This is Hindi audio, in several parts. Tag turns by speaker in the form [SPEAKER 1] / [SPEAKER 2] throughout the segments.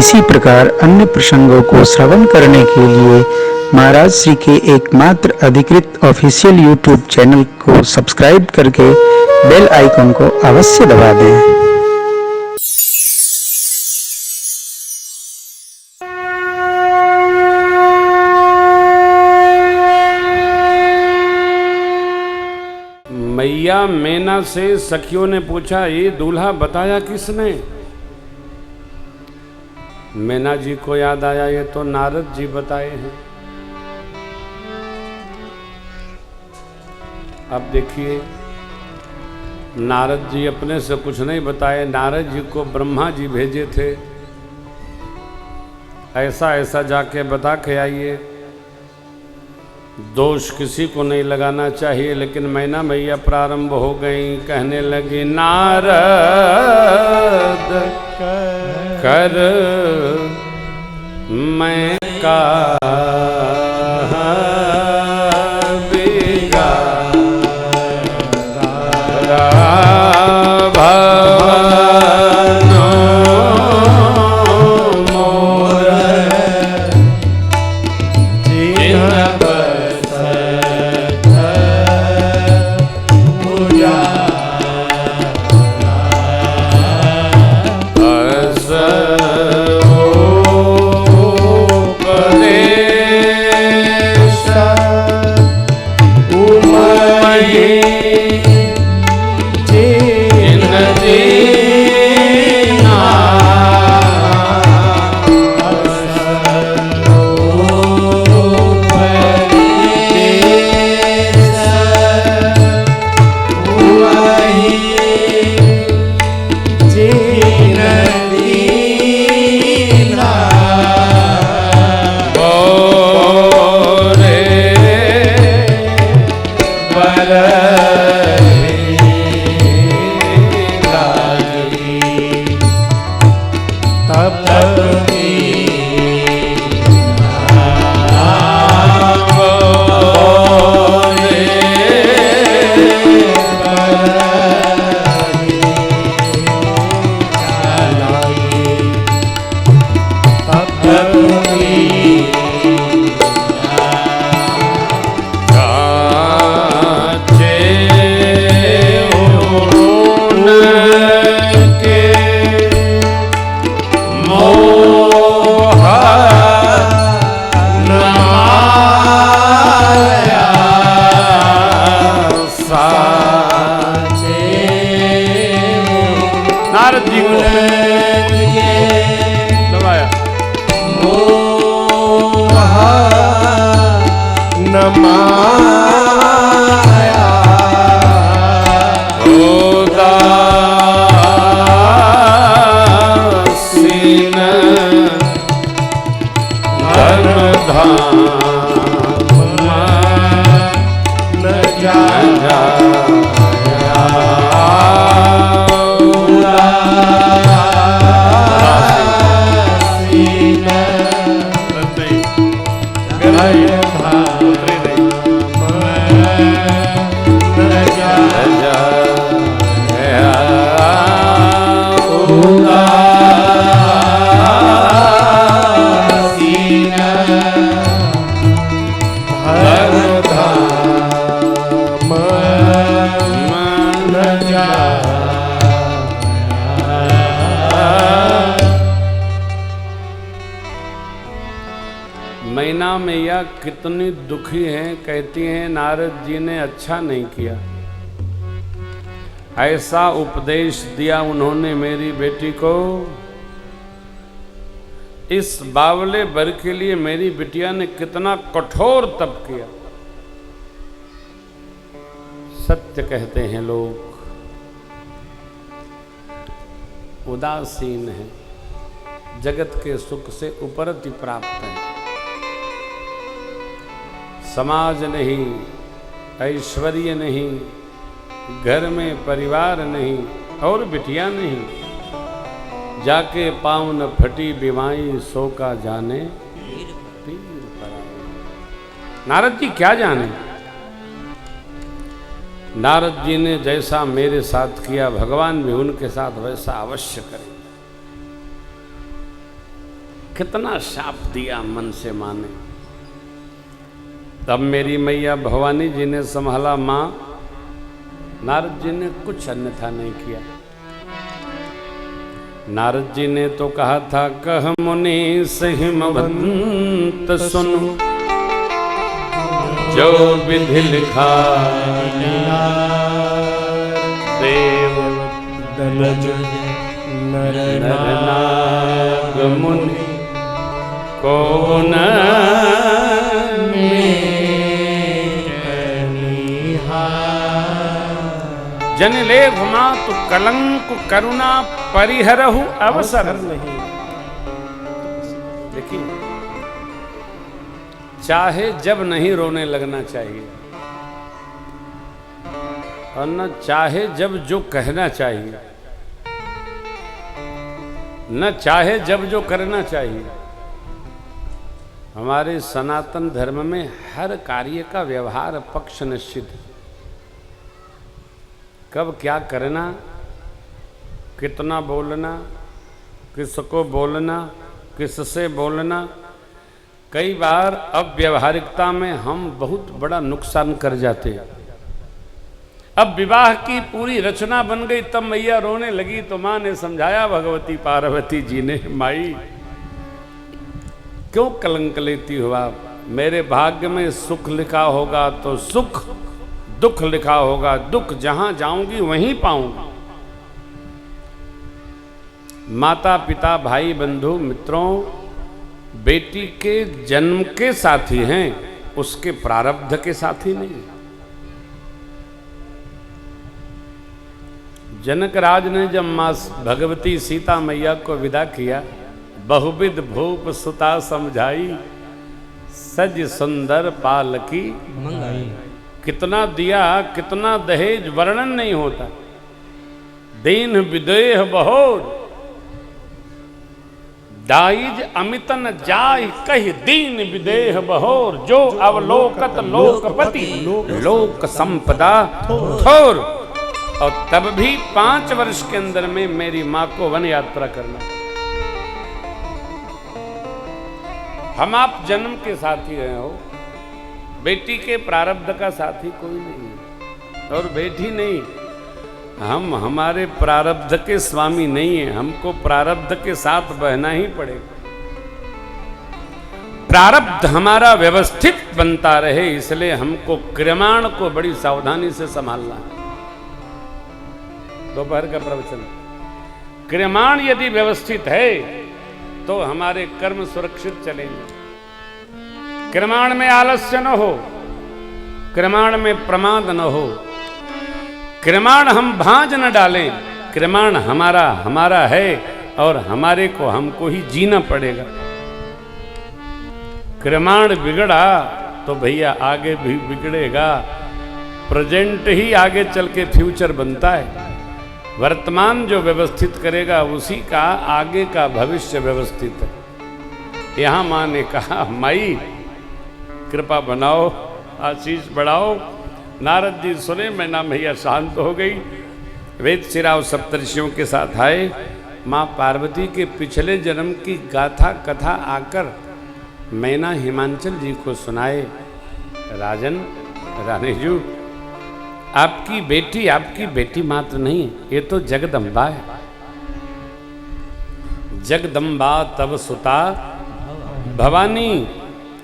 [SPEAKER 1] इसी प्रकार अन्य प्रसंगों को श्रवण करने के लिए महाराज श्री के एकमात्र अधिकृत ऑफिशियल यूट्यूब चैनल को सब्सक्राइब करके बेल आइकन को अवश्य दबा दें।
[SPEAKER 2] मैया मैना से सखियों ने पूछा, ये दूल्हा बताया किसने? मैना जी को याद आया, ये तो नारद जी बताए हैं। अब देखिए, नारद जी अपने से कुछ नहीं बताए, नारद जी को ब्रह्मा जी भेजे थे, ऐसा ऐसा जाके बता के आइए। दोष किसी को नहीं लगाना चाहिए, लेकिन मैना मैया प्रारंभ हो गई, कहने लगी नारद कर मैं का मैना मैया कितनी दुखी हैं, कहती हैं नारद जी ने अच्छा नहीं किया, ऐसा उपदेश दिया उन्होंने मेरी बेटी को। इस बावले बर के लिए मेरी बिटिया ने कितना कठोर तप किया। सत्य कहते हैं लोग, उदासीन है, जगत के सुख से उपरति प्राप्त है। समाज नहीं, ऐश्वर्य नहीं, घर में परिवार नहीं और बिटिया नहीं, जाके पाँव न फटी बिवाई सो का जाने पीर पराई। नारद जी क्या जाने, नारद जी ने जैसा मेरे साथ किया, भगवान भी उनके साथ वैसा अवश्य करें। कितना शाप दिया मन से माने। तब मेरी मैया भवानी जी ने संभाला माँ, नारद जी ने कुछ अन्यथा नहीं किया। नारद जी ने तो कहा था, कह मुनि हिमवंत सुनो, जो विधि लिखा देव दलज नर नाग मुनि को न जन ले घुमा तो कलंक करुणा परिहरहु अवसर नहीं। देखिए, चाहे जब नहीं रोने लगना चाहिए, और न चाहे जब जो कहना चाहिए, न चाहे जब जो करना चाहिए। हमारे सनातन धर्म में हर कार्य का व्यवहार पक्ष निश्चित है। कब क्या करना, कितना बोलना, किसको बोलना, किससे बोलना। कई बार अव्यवहारिकता में हम बहुत बड़ा नुकसान कर जाते हैं। अब विवाह की पूरी रचना बन गई, तब मैया रोने लगी तो माँ ने समझाया, भगवती पार्वती जी ने, माई क्यों कलंक लेती हो आप? मेरे भाग्य में सुख लिखा होगा तो सुख, दुख लिखा होगा दुख, जहां जाऊंगी वहीं पाऊंगी। माता पिता भाई बंधु मित्रों बेटी के जन्म के साथी हैं, उसके प्रारब्ध के साथी नहीं। जनक राज ने जब मां भगवती सीता मैया को विदा किया, बहुविध भूप सुता समझाई, सज सुंदर पालकी मंगाई। कितना दिया, कितना दहेज, वर्णन नहीं होता। दीन विदेह बहोर, दाइज अमितन जाय कहि दीन विदेह बहोर, जो अवलोकत लोकपति लोक संपदा थोर। और तब भी 5 वर्ष के अंदर में मेरी माँ को वन यात्रा करना। हम आप जन्म के साथी रहे हो, बेटी के प्रारब्ध का साथी कोई नहीं है, और बेटी नहीं। हम हमारे प्रारब्ध के स्वामी नहीं है, हमको प्रारब्ध के साथ बहना ही पड़ेगा। प्रारब्ध हमारा व्यवस्थित बनता रहे, इसलिए हमको क्रियमाण को बड़ी सावधानी से संभालना है। दोपहर का प्रवचन, क्रियमाण यदि व्यवस्थित है तो हमारे कर्म सुरक्षित चलेंगे। क्रियमाण में आलस्य न हो, क्रियमाण में प्रमाद न हो, क्रियमाण हम भांज न डालें। क्रियमाण हमारा हमारा है और हमारे को हमको ही जीना पड़ेगा। क्रियमाण बिगड़ा तो भैया आगे भी बिगड़ेगा। प्रेजेंट ही आगे चल के फ्यूचर बनता है। वर्तमान जो व्यवस्थित करेगा उसी का आगे का भविष्य व्यवस्थित है। यहां मां ने कहा, माई कृपा बनाओ, आशीष बढ़ाओ। नारद जी सुने, मैना मैया शांत हो गई। वेद शिराव सप्तर्षियों के साथ आए। माँ पार्वती के पिछले जन्म की गाथा कथा आकर मैना हिमांचल जी को सुनाए। राजन, रानीजू, आपकी बेटी मात्र नहीं, ये तो जगदम्बा है। जगदम्बा तब सुता भवानी।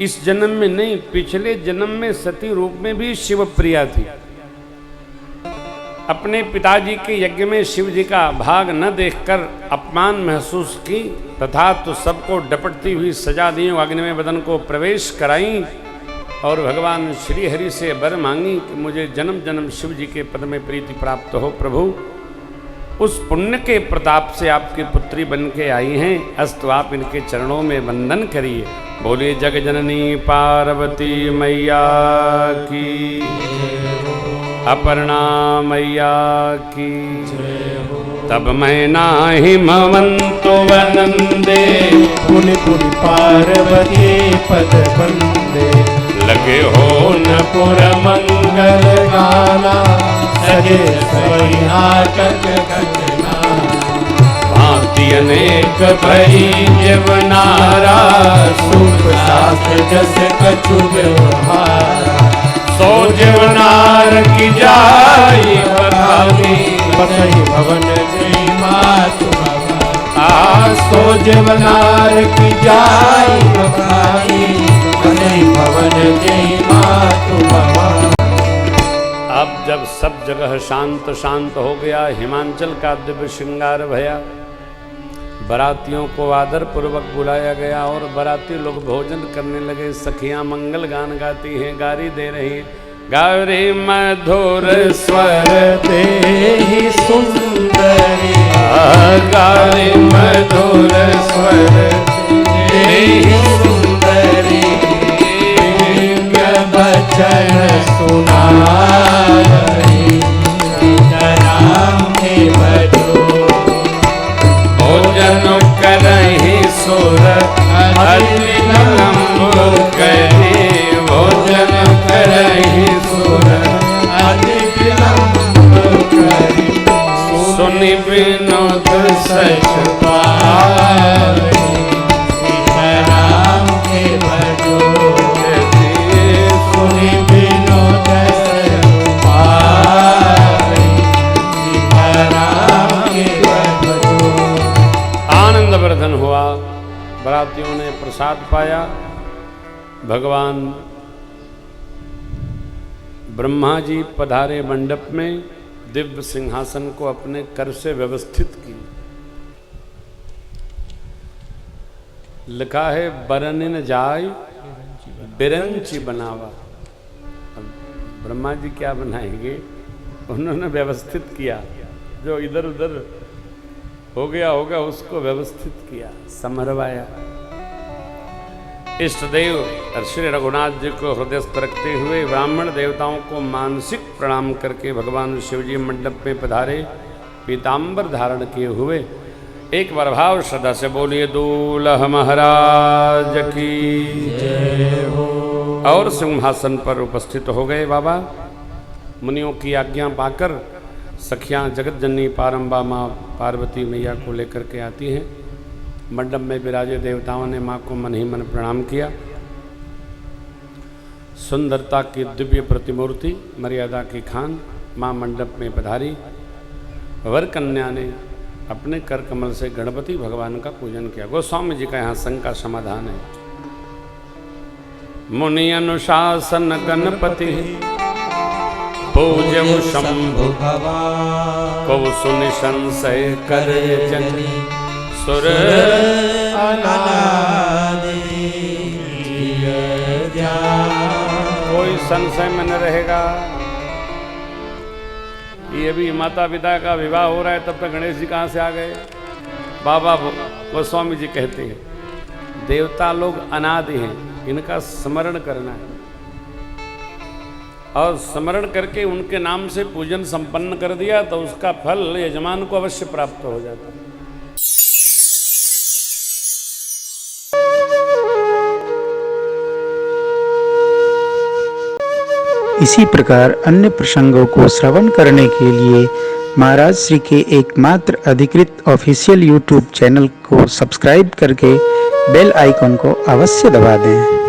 [SPEAKER 2] इस जन्म में नहीं, पिछले जन्म में सती रूप में भी शिव प्रिया थी। अपने पिताजी के यज्ञ में शिव जी का भाग न देखकर अपमान महसूस की, तथा तो सबको डपटती हुई सजा दी। अग्नि में बदन को प्रवेश कराई और भगवान श्री हरि से वर मांगी कि मुझे जन्म जन्म शिव जी के पद में प्रीति प्राप्त हो। प्रभु, उस पुण्य के प्रताप से आपकी पुत्री बन के आई हैं, अस्तु आप इनके चरणों में वंदन करिए। बोलिए जग जननी पार्वती मैया की, अपर्णा मैया की। तब मैना हिमवंत वनंदे,
[SPEAKER 3] पुनि पुनि पार्वती पद बंदे।
[SPEAKER 2] लगे हो न
[SPEAKER 3] पुर मंगल गाना, सजे सही नाटक घटना।
[SPEAKER 2] भांति विधि अनेक भई जीवनारा,
[SPEAKER 3] सुख शास्त्र जस कछु व्यवहारा,
[SPEAKER 2] सो जीवनार की जाई बखानी,
[SPEAKER 3] बसहि भवन जय मातु भवानी।
[SPEAKER 2] सो
[SPEAKER 3] जीवनार की जाई बखानी, बसहि भवन जय मातु भवानी।
[SPEAKER 2] अब जब सब जगह शांत शांत हो गया, हिमांचल का दिव्य श्रृंगार भया, बरातियों को आदर पूर्वक बुलाया गया और बराती लोग भोजन करने लगे। सखियां मंगल गान गाती हैं, गारी दे रही हैं, गारे मधुर स्वर
[SPEAKER 3] देहि सुंदरी,
[SPEAKER 2] गारे मधुर स्वर
[SPEAKER 3] देहि सुंदरी, बचन सुनाई, राम के भजो।
[SPEAKER 2] भोजन करहि सुर अति विलंब करे, भोजन करहि सुर
[SPEAKER 3] अति विलंब करे,
[SPEAKER 2] सुनि विनोद सच
[SPEAKER 3] पाई, राम के भजो। सुनि विनोद सच पाई, राम के भजो।
[SPEAKER 2] आनंद वर्धन हुआ। बरातियों ने प्रसाद पाया। भगवान ब्रह्मा जी पधारे मंडप में, दिव्य सिंहासन को अपने कर से व्यवस्थित की। लिखा है बरनिन जाय बिरंची बनावा। अब ब्रह्मा जी क्या बनाएंगे, उन्होंने व्यवस्थित किया। जो इधर उधर हो गया होगा उसको व्यवस्थित किया, समरवाया। इष्ट देव और श्री रघुनाथ जी को हृदयस्थ रखते हुए ब्राह्मण देवताओं को मानसिक प्रणाम करके भगवान शिवजी मंडप में पधारे, पीताम्बर धारण किए हुए। एक बार भाव श्रद्धा से बोलिए दूल्हा महाराज की
[SPEAKER 3] जय हो।
[SPEAKER 2] और सिंहासन पर उपस्थित हो गए बाबा। मुनियों की आज्ञा पाकर सखियां जगत जननी पारंबा माँ पार्वती मैया को लेकर के आती हैं। मंडप में विराजे देवताओं ने माँ को मन ही मन प्रणाम किया। सुंदरता की दिव्य प्रतिमूर्ति, मर्यादा की खान माँ मंडप में पधारी। वर कन्या ने अपने कर कमल से गणपति भगवान का पूजन किया। गोस्वामी जी का यहाँ संग का समाधान है। मुनि अनुशासन गणपति पूजऊ शंभु
[SPEAKER 3] भगवान,
[SPEAKER 2] को सुनि संशय कर जन सुर
[SPEAKER 3] अनादि जान।
[SPEAKER 2] कोई संशय में न रहेगा। ये भी माता पिता का विवाह हो रहा है, तब तक गणेश जी कहाँ से आ गए। बाबा गोस्वामी जी कहते हैं देवता लोग अनादि हैं, इनका स्मरण करना है और स्मरण करके उनके नाम से पूजन संपन्न कर दिया तो उसका फल यजमान को अवश्य प्राप्त हो जाता है।
[SPEAKER 1] इसी प्रकार अन्य प्रसंगों को श्रवण करने के लिए महाराज श्री के एकमात्र अधिकृत ऑफिशियल यूट्यूब चैनल को सब्सक्राइब करके बेल आइकन को अवश्य दबा दें।